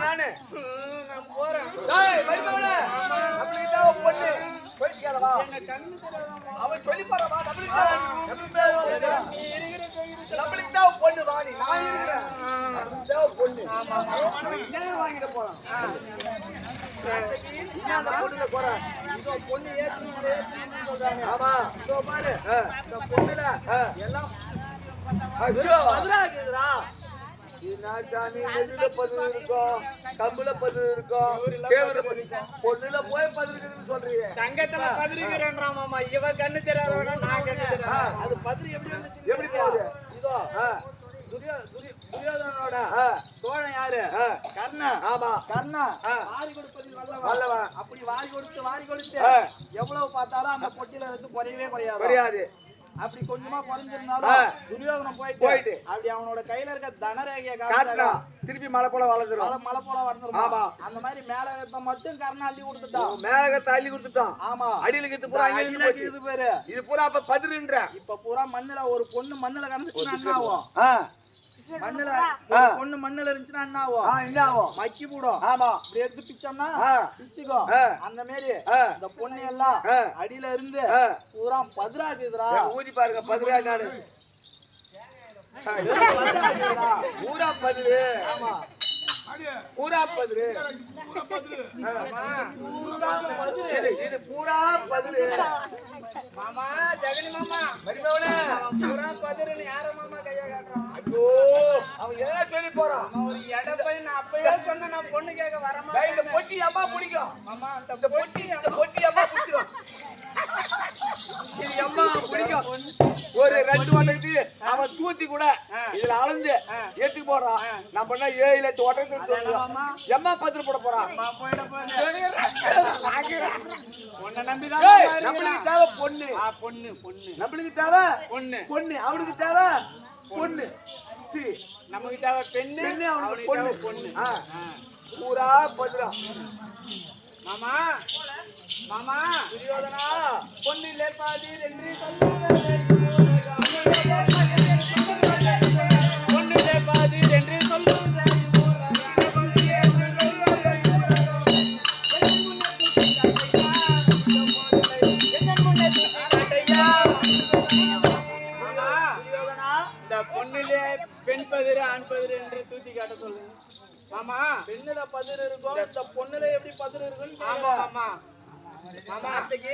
நானு போறேன். பொண்ணு போயிட்டு அவன் சொல்லி போறவா நம்மளுக்கு தான் பொண்ணு வாடி நான் இருக்கிறேன் பொண்ணு வாங்கிட்டு போறான் போறேன் பொண்ணு ஏற்று ஆமா பாரு இந்த பொண்ணுல எல்லாம் கம்புல பதில் இருக்கும் பொண்ணுல போய் பதிலுக்குன்னு சொல்றீங்க தங்கத்துல பதிலுக்குறாமா இவ கண்ணு தெரியாதவனா நான் கண்ணு தெரியாது அது பதில் எப்படி வந்துச்சு எப்படி போகுது இதோ துரியோதனோட தோழன் யாரு கர்ணன் ஆமா கர்ணன் வாரி கொடுப்பதில் வல்லவன் அப்படி வாரி கொடுத்து எவ்வளவு பார்த்தாலும் அந்த பொட்டியில இருந்து குறையவே குறையாது அப்படி கொஞ்சமா குறைஞ்சிருந்தாலும் துரியோதனம் போயிட்டு அப்படி அவனோட கையில இருக்க தனரேகைய காட்டினா திருப்பி மலை போல வளர்ந்துரும் மலை போல வளர்ந்துரும் ஆமா அந்த மாதிரி மேல மட்டும் கர்ணன் அள்ளி கொடுத்துட்டான் மேல அள்ளி கொடுத்துட்டான் ஆமா அடியில கிட்ட பூரா அங்க இது பேரு இது பூரா அப்ப பதிருன்ற இப்ப பூரா மண்ணுல ஒரு பொண்ணு மண்ணுல கலந்துச்சுன்னா என்ன ஆகும் மண்ணுல பொண்ணு மண்ணுல இருந்துச்சுன்னா என்ன ஆகும் என்ன ஆகும் மக்கி போடும் ஆமா இப்படி எடுத்து பிச்சோம்னா பிச்சுக்கோ அந்த மாதிரி இந்த பொண்ணு எல்லாம் அடியில இருந்து பூரா பதிராக்குதுடா ஊதி பாருங்க பதிரா நாடு பூரா பதிரு ஆமா பூரா பதிரு இது பூரா பதிரு மாமா ஜெகனி மாமா மரிமவனே பூரா பதிருன்னு யார மாமா கையா காட்டுறான் ஐயோ அவன் என்ன சொல்லி போறான் ஒரு எடப்பை நான் அப்பவே சொன்ன நான் பொண்ணு கேட்க வரமா இந்த பொட்டி அம்மா பிடிக்கும் மாமா இந்த பொட்டி அம்மா பிடிச்சிரும் இது அம்மா பிடிக்கும் ஒரு 2 வட்டத்துக்கு அவன் தூத்தி கூட இதுல அளந்து ஏத்தி போடுறான் நான் பண்ண 7 லட்சம் ஓட்டத்துக்கு எம்மா பத்திர போட போறான் நம்மளுக்கு தேவை பொண்ணு பொண்ணு பொண்ணு நம்மளுக்கு தேவை பொண்ணு பொண்ணு அவனுக்கு தேவை பொண்ணு சரி நமக்கு தேவை பெண்ணு அவனுக்கு பொண்ணு பொண்ணு பூரா பத்திரம் மாமா மாமா துரியோதனா பொண்ணிலே பாதி என்று சொல்லுவேன் பொண்ணிலே பாதி என்று சொல்லுவேன் பொண்ணிலே பெண் பதிரு ஆண் பதிரு என்று தூத்தி காட்ட சொல்லுங்க மாமா பெண்ணுல பதிரு இருக்கும் இந்த பொண்ணுல எப்படி பதிரு இருக்குன்னு ஆமா மாமா மாமா அத்தைக்கு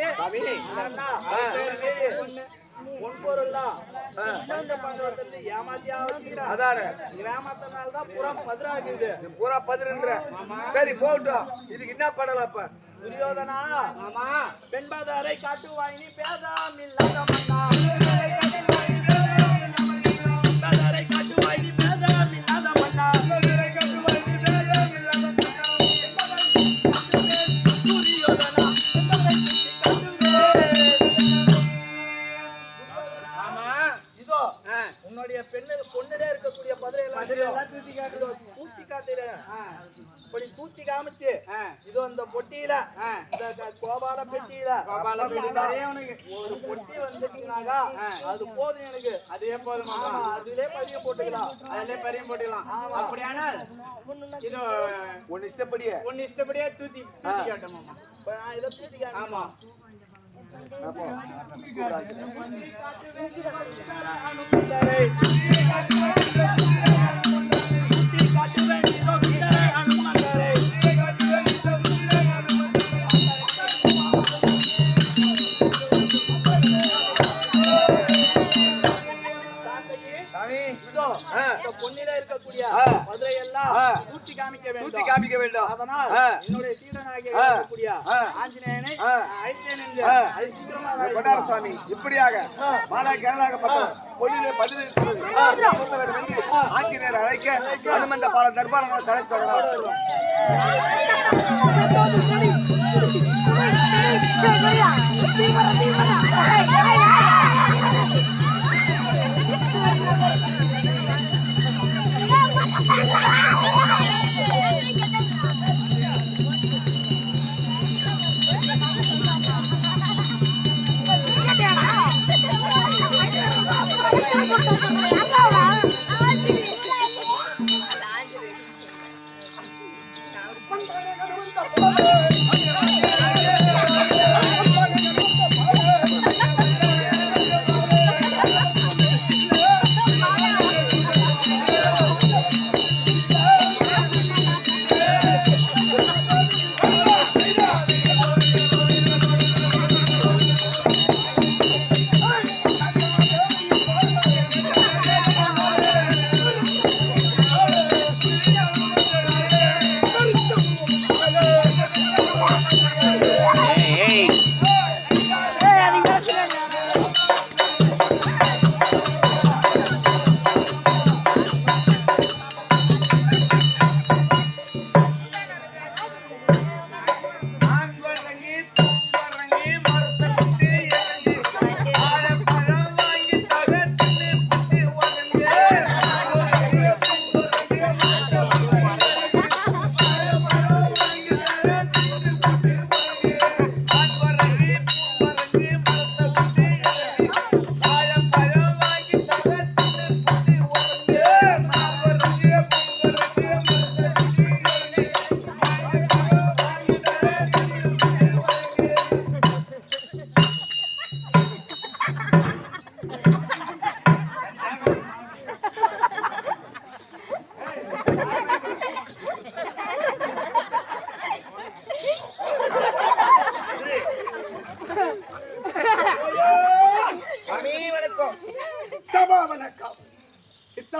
பொன் பொருளா பண்றது ஏமாத்தியா வச்சுக்கிறேன் அதானே ஏமாத்தனால்தான் பூரா பதிராகுது பூரா பதிருன்ற சரி போட்டோம் இதுக்கு என்ன பண்ணலாம் அப்ப துரியோதனா மாமா பெண்பாதாரை காட்டு வாங்கி பேதாம் இல்லாத மன்னா காட்டு வாங்கி பேதாம் இல்லாத மன்னா உன்னுடைய பொண்ணுல இருக்கக்கூடிய பதிரெல்லாம் தூத்தி காட்டுறேன் இப்படி தூத்தி காமிச்சு இதோ இந்த பொட்டியில இந்த கோபால பெட்டியில ஒரு பொட்டி வந்துச்சுனாக்கா அது போதும் எனக்கு அதே போதும் அதுலயே பதியம் போட்டுக்கலாம் அதுலயே பதியம் போட்டுக்கலாம் அப்படியானால் இது ஒன்னு இஷ்டப்படியே தூத்தி காட்டணும் இதை தூத்தி காட்ட ஆமா பொன்னில இருக்கக்கூடிய மதுரை எல்லாம் தூத்தி காமிக்க வேண்டும் அதனால் என்னுடைய சீடனாகிய இருக்கக்கூடிய ஆஞ்சநேயனை அழைத்தேன் என்று அது சீக்கிரமாக சுவாமி இப்படியாக மாலா கேரளாக பொன்னிலே பதில் ஆஞ்சநேயர் அழைக்க அனுமந்த பால தர்பாரங்கள் தலை தொடரும்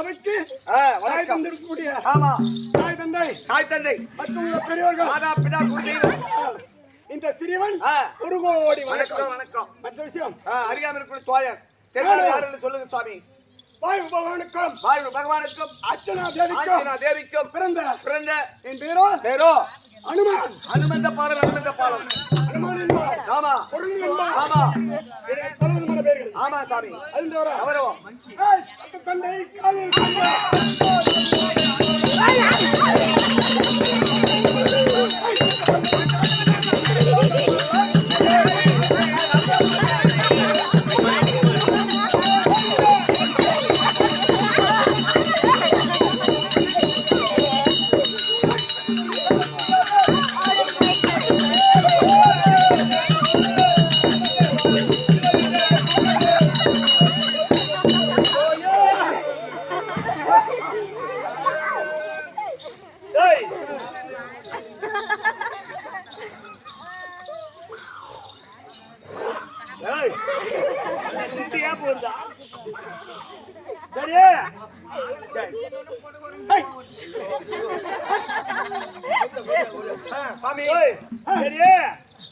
சபைக்கு தாய் தந்தை இருக்கக்கூடிய ஆமா தாய் தந்தை மற்றும் பெரியவர்கள் மாதா பிதா குருதெய்வம் இந்த சிறியவன் ஒரு கோடி வணக்கம் வணக்கம். மற்ற விஷயம் அறியாமல் இருக்கிற தோயன் தெரியாத யாருன்னு சொல்லுங்க சுவாமி. வாழ்வு பகவானுக்கும் வாழ்வு பகவானுக்கும் அர்ச்சனா தேவிக்கும் பிறந்த என் பேரோ அனுமான் அனுமந்த பாலம் அனுமான் என்பார். ஆமா பொருள் என்பார். ஆமா எனக்கு பலவிதமான பேர்கள். ஆமா சாமி. அதில் அவரவோ தந்தை காலில் கொண்டு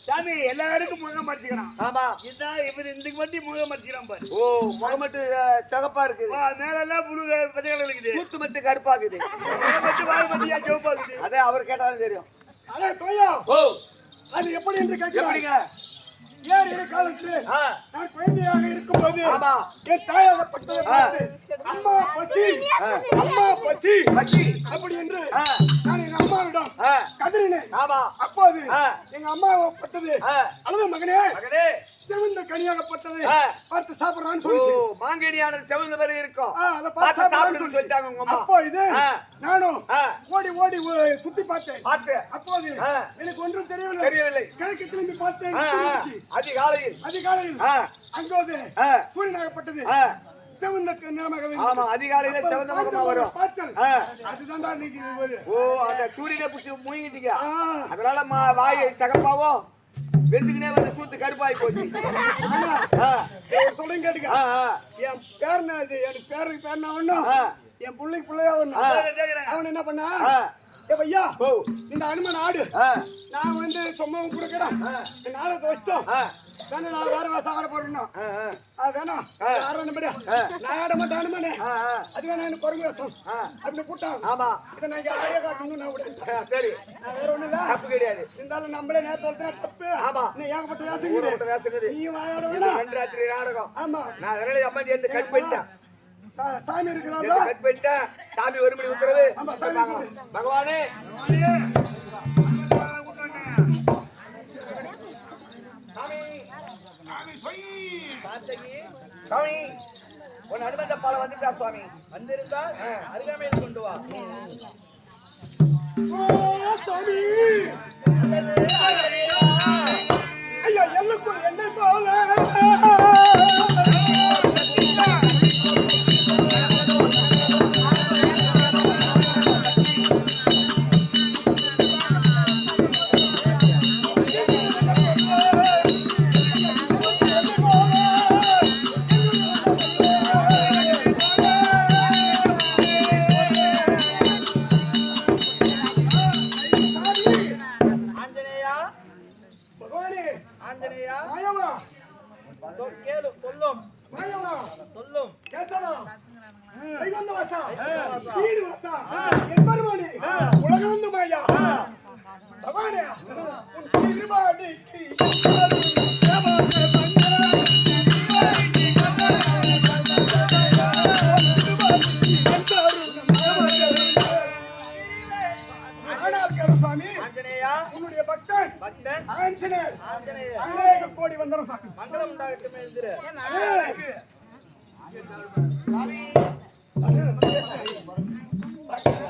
சாமி எல்லாருக்கும் முகம் மறைச்சிக்கிறான். ஆமா இதான் இவர் இந்த மட்டும் முகம் மறைச்சிக்கிறான் பாரு. ஓ முகம் மட்டும் சிகப்பா இருக்குது, மேலெல்லாம் புழு பச்சை கலர் இருக்குது, கூத்து மட்டும் கருப்பாக்குது, மட்டும் வாய் மத்தியா சிவப்பா இருக்குது. அதே அவர் கேட்டாலும் தெரியும். அடே தோயா ஓ அது எப்படி என்று கேட்கிறீங்க? எப்படிங்க? ஏன் காலத்தில் நான் குழந்தையாக இருக்கும்போது ஆமா என் தாயாகப்பட்டதை பார்த்து அம்மா பசி பச்சி அப்படி என்று நான் எங்க அம்மாவிடம் கதறினேன். ஆமா அப்போது எங்க அம்மாவப்பட்டது அழுத மகனே மகனே சிவந்த கனியாகப்பட்டது பார்த்து சாப்பிடறான்னு ஓ சொல்லி மாங்கனியானது செவந்த மாதிரி இருக்கும், அதை பார்த்து பார்த்து சாப்பிடுன்னு சொல்லிட்டாங்க உங்க அம்மா. அப்போ இது நானும் ஓடி சுத்தி பார்த்தேன். பார்த்து அப்போது எனக்கு ஒன்றும் தெரியவில்லை. கிழக்கு திரும்பி பார்த்தேன். அதிகாலையில் அங்கோது சூரியனாகப்பட்டது செவந்த நிறமாக. ஆமா அதிகாலையில செவந்த முகமா வரும். அதுதான் தான் இன்னைக்கு. ஓ அந்த சூரியனை புடிச்சு மூங்கிட்டீங்க, அதனால வாய் சகப்பாவும் வெந்துக்கினே வந்து சூத்து கருப்பாய் போச்சு. சொல்லுங்க கேட்டுக்க. என் பேர்னா இது எனக்கு பேருக்கு பேர்னா ஒண்ணும் என் பிள்ளைக்கு பிள்ளையா ஒண்ணும். அவன் என்ன பண்ணா ஐயா இந்த அனுமன் ஆடு நான் வந்து சொம்மாவும் கொடுக்குறேன், என் ஆடை வச்சிட்டோம் தானே நான் வேற வாசம் ஆட போறேன்னா அது வேணாம் நான் ஆட மாட்டேன் அனுமனே, அது வேணா எனக்கு குரங்கு வேஷம் அப்படி கூட்டான். ஆமா இதை நான் ஆடைய காட்டணும் நான் விட சரி நான் வேற ஒண்ணு இல்ல தப்பு கிடையாது. இருந்தாலும் நம்மளே நேரத்தை வளர்த்தா தப்பு. ஆமா நீ ஏகப்பட்ட வேஷம் நீ வாயாட வேணா ரெண்டு ராத்திரி நாடகம். ஆமா நான் அதனால அம்மாதி எடுத்து கட் பண்ணிட்டேன். சாமி இருக்கிறாரா கட் பண்ணிட்டேன். சாமி ஒரு மணி உத்தரவு. பகவானே சாமி உன் அனுமந்த பால வந்துட்டா சுவாமி. வந்திருந்தா அருகாமையில் கொண்டு வா. சாமி ஐயா எல்லுக்குள் என்ன போல கோடி வந்தோம் மங்களம் உண்டாகட்டும்.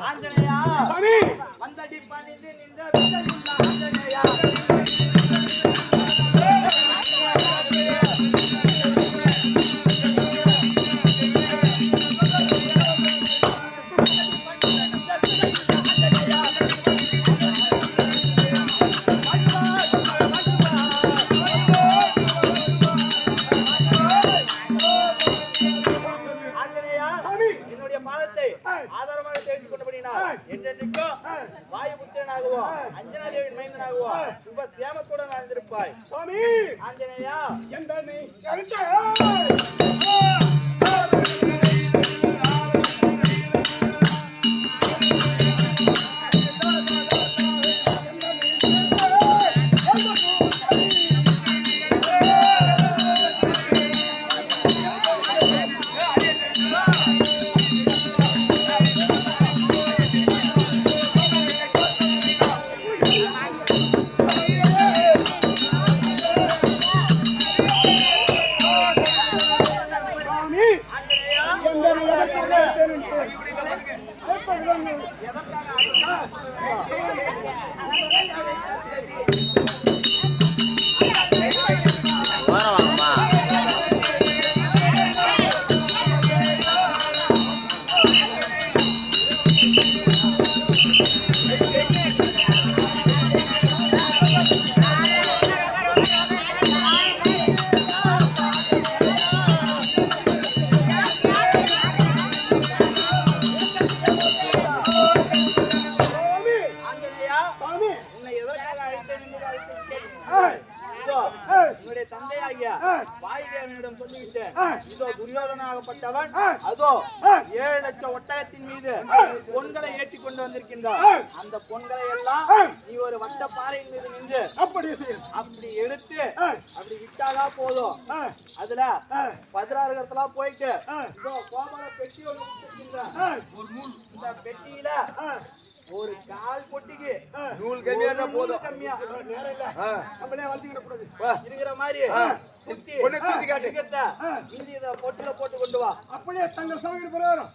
ஆஞ்சநேயா சாமி வந்தடி பணிந்து நின்ற விட்டதுள்ள ஆஞ்சநேயா என்னுடைய பாதத்தை ஆதாரமாக தெரிந்து கொண்டபடினா என்றென்றைக்கும் வாயுபுத்திரனாகவோ அஞ்சனாதேவியின் மைந்தனாகவோ சுப சேமத்துடன் வாழ்ந்திருப்பாய். சுவாமி ஆஞ்சநேயா எந்த நீ எழுத்த என்னுடைய தந்தையாகிய வாயுதேவனிடம் சொல்லிவிட்டு இதோ துரியோதனாகப்பட்டவன் அதோ 7 லட்சம் ஒட்டகத்தின் மீது பொன்களை ஏற்றி கொண்டு வந்திருக்கின்றார். அந்த பொன்களை எல்லாம் நீ ஒரு வட்ட பாறையின் மீது நின்று அப்படி எடுத்து அப்படி விட்டாதா போதும். அதுல 16 இடத்துல போயிட்டு இதோ கோமல பெட்டி ஒன்று இந்த பெட்டியில ஒரு கால் பொட்டிக்கு நூல் கம்மியா போதும். கம்மியா நம்மளே வளர்த்திக்கிட இருக்கிற மாதிரி குத்தி காட்டு இந்தி இதை பொட்டில போட்டு கொண்டு வா. அப்படியே தங்கள் சமைக்கிற பிரகாரம்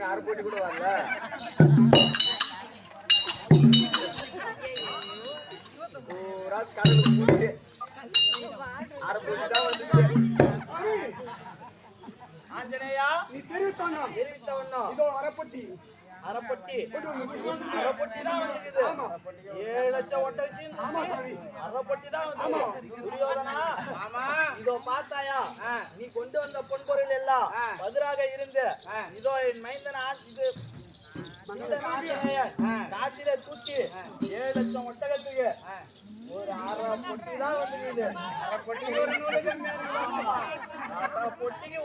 ஆறு போட்டி கூட வரல. ஆஞ்சநேயா நீ தெரிவித்தவண்ணம் இதோ அரைப்பட்டி அரைப்பட்டி தான் வந்துக்குது. 7 லட்சம் ஒட்டகத்தின் அரைப்பட்டி தான் வந்து. துரியோதனா இதோ பார்த்தாயா நீ கொண்டு வந்த பொன்பொருள் எல்லாம் பதிராக இருந்து இதோ என் மைந்தன் இது காட்டில தூக்கி 7 லட்சம் ஒட்டகத்துக்கு ஒரு 1/2 பொட்டி தான் வந்துக்குது. அரை பொட்டிக்கு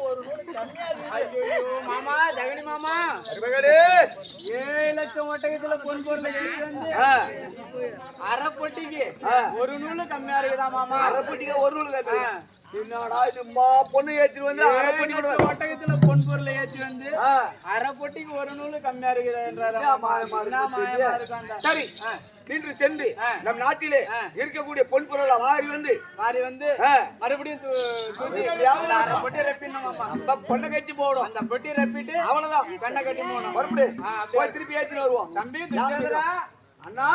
ஒரு நூறு கம்மியா இருக்கு. மாமா ஜெகனி மாமா 7 லட்சம் ஒட்டகத்துல பொன் பொருளை எடுத்து வந்து அரை பொட்டிக்கு ஒரு நூலு கம்மியா இருக்குதா மாமா? அரை பொட்டிக்கு ஒரு நூல் என்னடா இது பொண்ணு ஏற்றி வந்து அரை பொட்டி ஒட்டகத்துல பொன் பொருளை ஏற்றி வந்து அரை பொட்டிக்கு ஒரு நூலு கம்மியா இருக்குதா? சரி இன்று சென்று நம் நாட்டிலே இருக்கக்கூடிய பொன் பொருளை வாரி வந்து மறுபடியும் அரை பொட்டி ரெப்பிடணும். பொண்ணை கட்டி போடும். அந்த பொட்டி ரெப்பிட்டு அவ்வளவுதான் கண்ணை கட்டி போகணும். மறுபடியும் போய் திருப்பி ஏற்றிட்டு வருவோம். தம்பி அண்ணா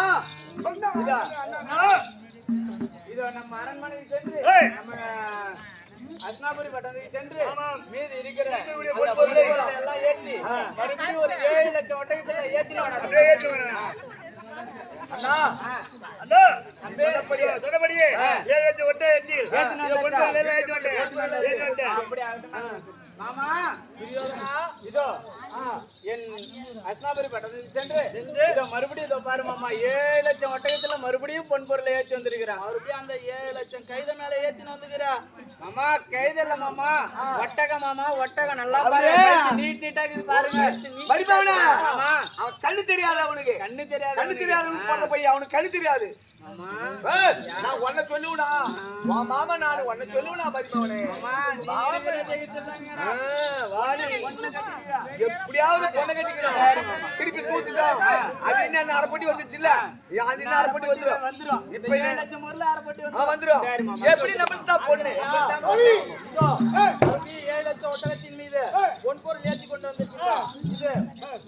இதோ நம்ம அரண்மனைக்கு சென்று நம்ம அஸ்னாபுரி பட்டணத்துக்கு சென்று மீது இருக்கிற எல்லாம் ஏற்றி மறுபடியும் ஒரு 7 லட்சம் ஒட்டகத்துல ஏற்றினோம். அண்ணா அண்ணா சொன்னபடியே 7 லட்சம் ஒட்டகத்தில் அப்படி ஆகட்டும். மாமா துரியோதனா இதோ என் அஸ்னாபுரி பட்டணத்துக்கு சென்று இதோ மறுபடியும் இதோ பாரு மாமா 7 லட்சம் ஒட்டகத்துல மறுபடியும் பொன் பொருளை ஏற்றி வந்திருக்கிறான். மறுபடியும் அந்த 7 லட்சம் கைத மேல ஏற்றின்னு வந்துக்கிறேன். மாமா கைதல்ல மாமா ஒட்டகம் மாமா ஒட்டகம் நல்லா பாரு. நீட்டா இருக்குது பாருங்க. மரிபாவனா அவன் கண்ணு தெரியாது. அவனுக்கு கண்ணு தெரியாது. கண்ணு தெரியாதவனுக்கு போற பையன் அவனுக்கு கண்ணு தெரியாது. நான் உன்னை சொல்லுவா உன் மாமா நான் உன்னை சொல்லுவா மரிபாவனே. மாமா எப்படியாவது பொண்ணை கட்டிக்கணும். திருப்பி தூத்துட்டோம். அது என்ன அரைப்பட்டி வந்துருச்சு இல்ல? அது என்ன அரைப்பட்டி வந்துரும். இப்ப 7 லட்சம் ஊர்ல அரைப்பட்டி வந்துரும். எப்படி நம்மளுக்கு தான் பொண்ணு? 7 லட்சம் ஒட்டகத்தின் மீது பொன் பொருள் ஏற்றி கொண்டு வந்துருக்கா. இது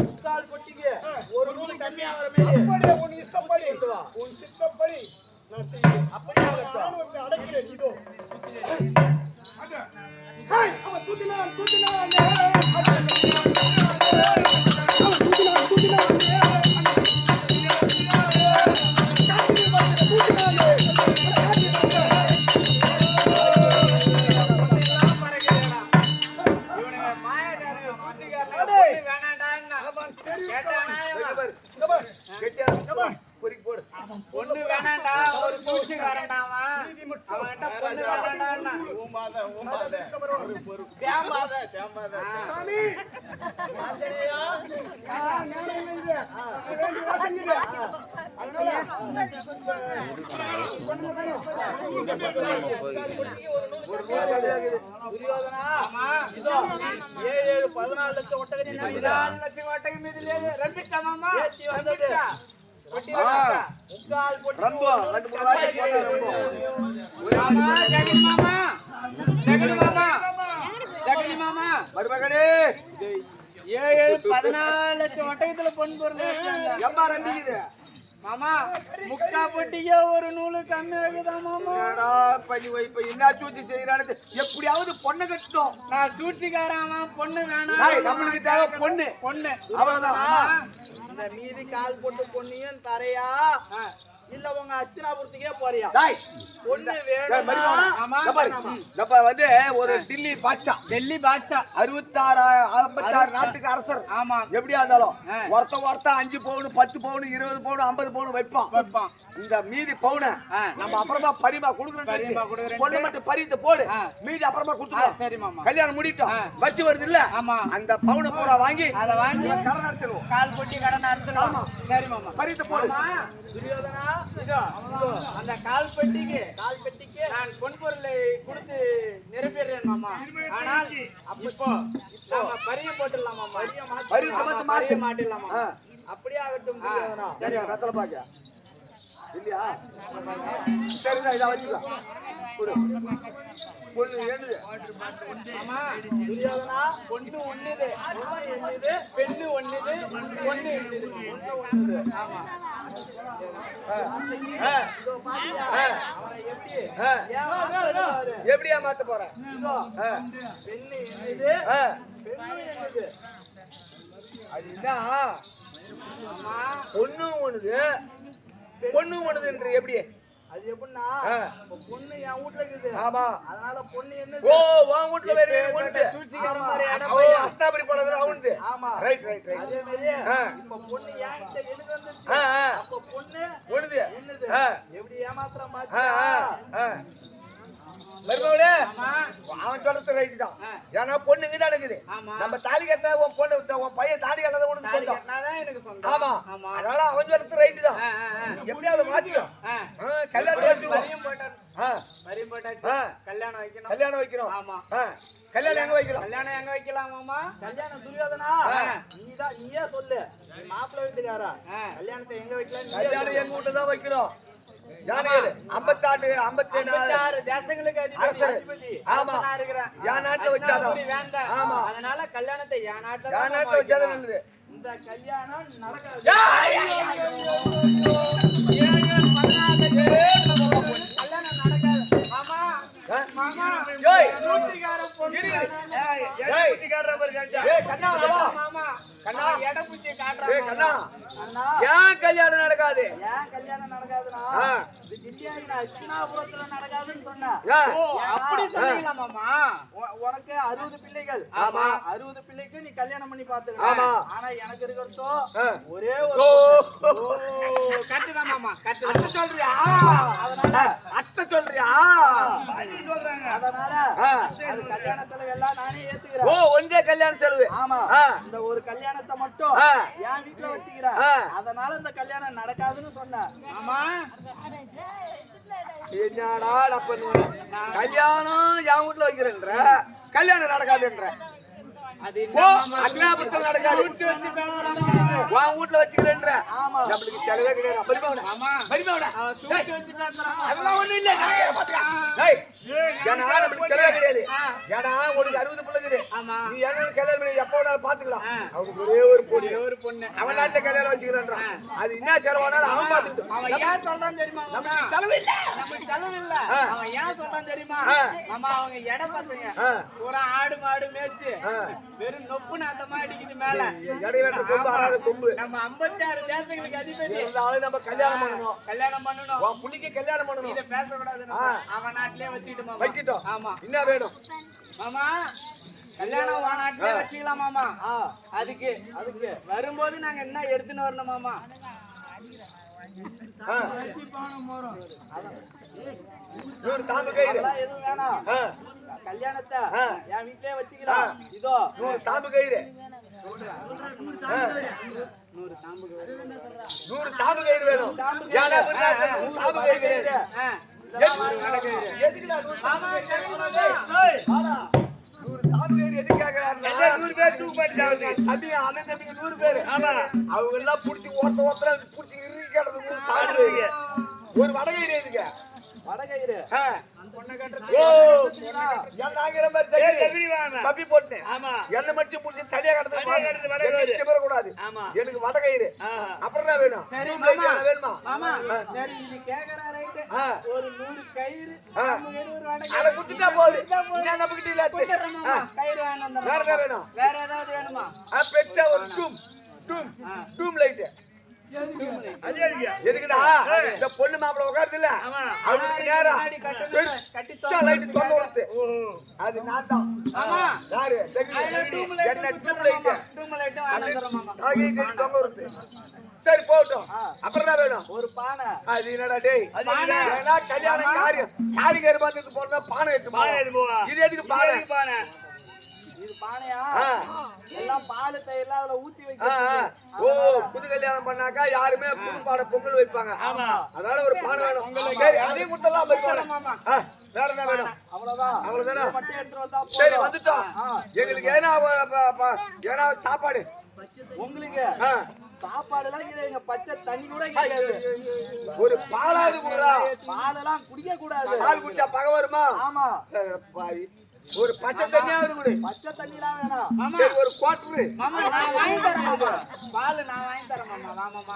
முக்கால் பொட்டிக்கு ஒரு நூறு கம்மியா வர மாதிரி. அப்படியே உன் இஷ்டப்படி உன் சித்தப்படி நான் செய்வேன். அப்படியே நான் வந்து அடக்கிறேன். இதோ அவன் தூத்தினான். பொண்ணு வேணாண்டா ஒரு பூச்சிக்காரன்டாவா அவன்கிட்ட பொண்ணு வேணாண்டா துரியோதனா, இதோ 7 14 லட்சம் ஒட்டகத்தின் மீது 4 லட்சம் ஓட்டை மீதிலே ரம்பிட்டா மாமா ஏற்றி வந்தது. முக்கால் பொட்டி ரொம்ப 2-3 வாட்டி மாமா ஜெகன் மாமா ஜெகன் மாமா மருமகனே 14 லட்சம் ஒட்டகத்துல பொன் பொருள் எம்மா ரண்டிக்குது. மாமா முக்கா பொட்டிக்கே ஒரு நூலு கம்மி ஆகுதா மாமா என்னடா பண்ணி வை, இப்ப என்ன சூழ்ச்சி செய்யறானு எப்படியாவது பொண்ணை கட்டணும். நான் சூழ்ச்சிக்காரன் பொண்ணு டேய், வேணாம் நம்மளுக்கு தேவை பொண்ணு. பொண்ணு அவ்வளவுதான். இந்த மீதி கால் போட்டு பொண்ணையும் தரையா இல்ல உங்க அஸ்தினாபுரத்துக்கே போறியா? டேய், பொண்ணு டேய், வேணும். மருமகனே, ஆமா. இங்க பாரு. நம்ம வந்து ஒரு டில்லி பாட்சா டெல்லி பாட்சா 56 நாட்டுக்கு அரசர். ஆமா எப்படியா இருந்தாலும் ஒருத்த 5 பவுன் 10 பவுன் 20 பவுன் 50 பவுன் வைப்பான். இந்த மீதி பவுனை நம்ம அப்புறமா பரிமா கொடுக்குறோம். பொண்ணு மட்டும் பறித்து போடு, மீதி அப்புறமா கொடுத்துருவோம். சரி மாமா கல்யாணம் முடிட்டோம், வச்சு வருது இல்ல? ஆமா. அந்த பவுனை பூரா வாங்கி அத வாங்கி கடன் அடிச்சிருவோம். கால் பொட்டி கடன் அடிச்சிடலாம். சரி மாமா பறித்து போடு. துரியோதனா, இதோ அந்த கால் பெட்டிக்கு கால் பெட்டிக்கு நான் பொன் பொருளை கொடுத்து நிரப்பிடுறேன் மாமா. ஆனால் இப்போ நாம பரிய போட்டுடலாம் மாமா. பறித்து மட்டும் மாத்து. பரிய மாட்டிடலாம் மாமா. அப்படியே ஆகட்டும் துரியோதனா. சரியா வெத்தலை பாக்க இல்லையா? சரிதான், இதை வச்சுக்கோ. கொடு. பொண்ணு ஏழுது. மாமா துரியோதனா, பொண்ணு ஒண்ணுது பொண்ணு என்னது? பெண்ணு ஒண்ணுது பொண்ணு என்னது ஆமா இதோ பாத்தியா? அவனை எப்படி ஆ. ஏமாத்துறாரு? எப்படியா மாத்த போற? இதோ பெண்ணு என்னது? பெண்ணு என்னது? அதுதான் பொண்ணும் ஒண்ணுது பொண்ணும் ஒண்ணுதுன்ற எப்படி? அது எப்படின்னா ஆ. இப்ப பொண்ணு என் வீட்டுல இருக்குது. ஆமா. அதனால பொண்ணு என்னது? ஓ, உன் வீட்டுல வேற ஒண்ணு. சூழ்ச்சிக்கார மாதிரி இடம் ஓ, அஸ்தாபரி போடுறது அவனுது. ஆமா. ரைட். அதே மாதிரி ஆ. இப்ப பொண்ணு என்கிட்ட எனக்கு வந்துச்சு. ஆ, ஆ. அப்ப பொண்ணு ஒண்ணுது. என்னது? ஆ. எப்படி ஏமாத்துறான் ஆ, பாத்தியா? ஆ. மருமகளே, ஆமா அவன் சொல்றது ரைட் தான். ஆ. ஏன்னா பொண்ணுங்க தான் இருக்குது. ஆமா. நம்ம தாலி கட்டினா உன் பொண்ணு உன் பையன் தாலி கட்டாத ஒண்ணு தாலி சொந்தம். கட்டினாதான் எனக்கு சொந்தம். ஆமா. ஆமா அதனால அவன் சொல்றது ரைட் தான். எப்படியாவது மாத்திக்கோ. கல்யாணம் வச்சுக்கோ. பரியம் போட்டாரு. ஆ. பரியம் போட்டாச்சு. ஆ. கல்யாணம் வைக்கணும். கல்யாணம் வைக்கிறோம். ஆமா. ஆ. கல்யாணம் எங்க வைக்கிறோம்? கல்யாணம் எங்க வைக்கலாம் மாமா? கல்யாணம் துரியோதனா, நீயே சொல்லு. நீ மாப்பிள்ளை வீட்டுக்காரா? கல்யாணத்தை எங்க வைக்கலாம்? கல்யாணம் எங்க வீட்டுல தான் வைக்கிறோம். யானைகள் 58 54 56 தேசங்களுக்கு அரசர். அதிபதி. ஆமா. அரசனா இருக்கிறேன். என் நாட்டுல வச்சாதான். அப்படி வேண்டாம். ஆமா. அதனால கல்யாணத்தை என் நாட்டுல என் நாட்டுல வச்சாதான் நல்லது. இந்த கல்யாணம் நடக்காது. 7-14 கல்யாணம் நடக்காது. மாமா மாமா ஏய், சூழ்ச்சிக்காரன் பொண்ணு. ஏய், ஏய், கண்ணா, வா. மாமா கண்ணா. எடை பூச்சி ஏய், காட்டுறான் கண்ணா, அண்ணா, ஏன் கல்யாணம் நடக்காது? ஏன் கல்யாணம் நடக்காதுன்னா ஆ. இது தில்லியாங்கிற அஸ்தினாபுரத்துல நடக்காதுன்னு சொன்னேன். ஏன்? ஓ அப்படி சொன்னீங்களா மாமா? உனக்கு 60 பிள்ளைகள். ஆமா. 60 பிள்ளைக்கு நீ கல்யாணம் பண்ணி பாத்துக்க. ஆமா. ஆனா எனக்கு இருக்கிறதோ ஆ. ஒரே ஓ, ஒரு கட்டுதான் மாமா கட்டு அத்தை சொல்றியா? அதனால அத்தை சொல்றியா? அதனால அது கல்யாண செலவு எல்லாம் நானே ஓ ஏத்துக்கிறேன். ஒன்றே கல்யாண செலவு. ஆமா, இந்த ஒரு கல்யாணத்தை மட்டும் என் வீட்டுல வச்சுக்கிறேன். அதனால இந்த கல்யாணம் நடக்காதுன்னு சொன்னேன். ஆமா என்னடா அப்ப கல்யாணம் என் வீட்டுல வைக்கிறேன்ற கல்யாணம் நடக்காதுன்ற அது அக்னாபுரத்தில் நடக்காது உன் வீட்டுல வச்சுக்கிறேன்ற நம்மளுக்கு செலவே கிடையாது. அதெல்லாம் ஒண்ணும் இல்ல. ஏன்னா நம்மளுக்கு செலவே கிடையாது. ஏன்னா உனக்கு 60 பிள்ளைங்குது. நீ என்ன கல்யாணம் பண்ணி எப்ப வேணாலும் பாத்துக்கலாம். அவனுக்கு ஒரே ஒரு பொண்ணு அவன் நாட்டுல கல்யாணம் வச்சுக்கிறான்றான். அது என்ன செலவானாலும் அவன் பாத்துக்கிட்டு அவன் ஏன் சொல்றான் தெரியுமா? நமக்கு செலவு இல்ல. நமக்கு செலவு இல்ல. அவன் ஏன் சொல்றான் தெரியுமா? நம்ம அவங்க எடை பசங்க பூரா ஆடு மாடு மேய்ச்சு வெறும் நொப்பு நாத்தமா அடிக்குது மேல. இடையில கொம்பு ஆறாத கொம்பு. நம்ம 56 தேசங்களுக்கு அதிபதி. இருந்தாலும் நம்ம கல்யாணம் பண்ணணும். கல்யாணம் பண்ணணும். உன் புள்ளிக்கு கல்யாணம் பண்ணணும். இத பேசக்கூடாது. அவன் நாட்டிலே வச்சுக்கிட்டு மாமா. வைக்கிட்டோம். ஆமா. என்ன வேணும் மாமா? கல்யாணம் உன் நாட்டிலே வச்சுக்கலாம் மாமா. அதுக்கு வரும்போது நாங்க என்ன எடுத்துன்னு வரணும் மாமா? தாம்பு கயிறு எதுவும் வேணாம். கல்யாணத்தை என் வீட்டிலே வச்சுக்கலாம். இதோ 100 தாம்பு கயிறு. 100 தாம்பு கயிறு வேணும். யாரா பண்ணா 100 தாம்பு கயிறு. எதுக்குடா 100 தாம்பு கயிறு? 100 தாம்பு கயிறு எதுக்கு கேக்குறாருன்னா 100 பேர் தூக்கு மாட்டி சாவுது. தம்பி அண்ணன் தம்பிங்க 100 பேர். ஆமா. அவங்க எல்லாம் புடிச்சு ஓட்ட புடிச்சு இறுக்கி கேட்டது 100 தாம்பு கயிறு. ஒரு வடகயிறு எதுக்கு? வடகயிறு தப்பி போட்டேன். என்ன மடிச்சு புடிச்சு தனியா கடந்து கூடாது. எனக்கு வடகயிறு அப்புறம் வேணும். வேணுமா? ஒரு 100 கயிறு அதை குடுத்துட்டா போகுது. நம்பிக்கிட்டு இல்ல கயிறு வேணும். வேற என்ன வேணும்? வேற ஏதாவது வேணுமா? பெருசா ஒரு டூம் லைட். எதுக்குடா இந்த பொண்ணு மாப்பிள உட்காருது இல்ல அவனுக்கு நேரம் பெருசா லைட் தொங்க வருது. அது நான் தான். யாரு? என்ன டூம் லைட் தொங்க வருது. சரி போகட்டும். அப்புறம் என்ன வேணும்? ஒரு பானை. அது என்னடா டேய்? ஏன்னா கல்யாண காரியம் வந்து போறதா பானை எடுத்து போவா. இது எதுக்கு பானை? இது பானையா? எல்லாம் பால் தயிர்லாம் அதுல ஊத்தி வைக்க. ஓ புது கல்யாணம் பண்ணாக்கா யாருமே புது பானை பொங்கல் வைப்பாங்க. அதனால ஒரு பானை வேணும். சரி அதையும் கொடுத்தலாம். வேற என்ன வேணும்? அவ்வளவுதானே. சரி வந்துட்டோம். எங்களுக்கு ஏன்னா சாப்பாடு உங்களுக்கு சாப்பாடு எல்லாம் கிடையாது. பச்சை தண்ணி கூட கிடையாது. ஒரு பாலாவது கூட பாலெல்லாம் குடிக்க கூடாது. பால் குடிச்சா பகை வருமா? ஆமா. ஒரு பச்சை தண்ணியாவது கூட. பச்சை தண்ணிலாம் வேணாம். சரி ஒரு குவார்டர். மாமா நான் வாங்கி தரேன் மாமா. பால் நான் வாங்கி தரேன் மாமா. வா மாமா.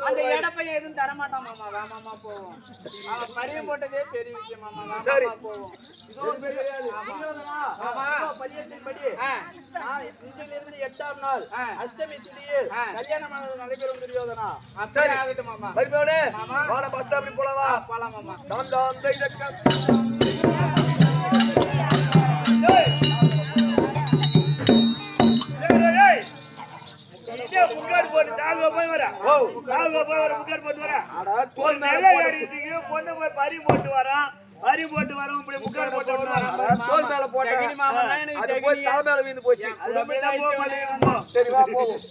அந்த எடப்பைய எதுவும் தர மாட்டான் மாமா. வா மாமா போவோம். அவன் பரிய போட்டதே பெரிய விஷயம் மாமா. வா மாமா போவோம். இது கிடையாது. ஆமா. பரியத்தின்படி இன்றையில இருந்து 8ஆம் நாள் அஷ்டமி திதியில் கல்யாணம் நடைபெறும் துரியோதனா. சரி ஆகட்டும் மாமா. மரிமோனே வாட பஸ் அப்படி போலாம். வா போலாம் மாமா. தாம் தைதக்கம். பறி போட்டு வரோம். இப்படி முக்காடு போட்டு வரோம். தோல் மேல போட்டேன். அது போய் தலை மேல வீந்து போச்சு. சரி வா போவோம்.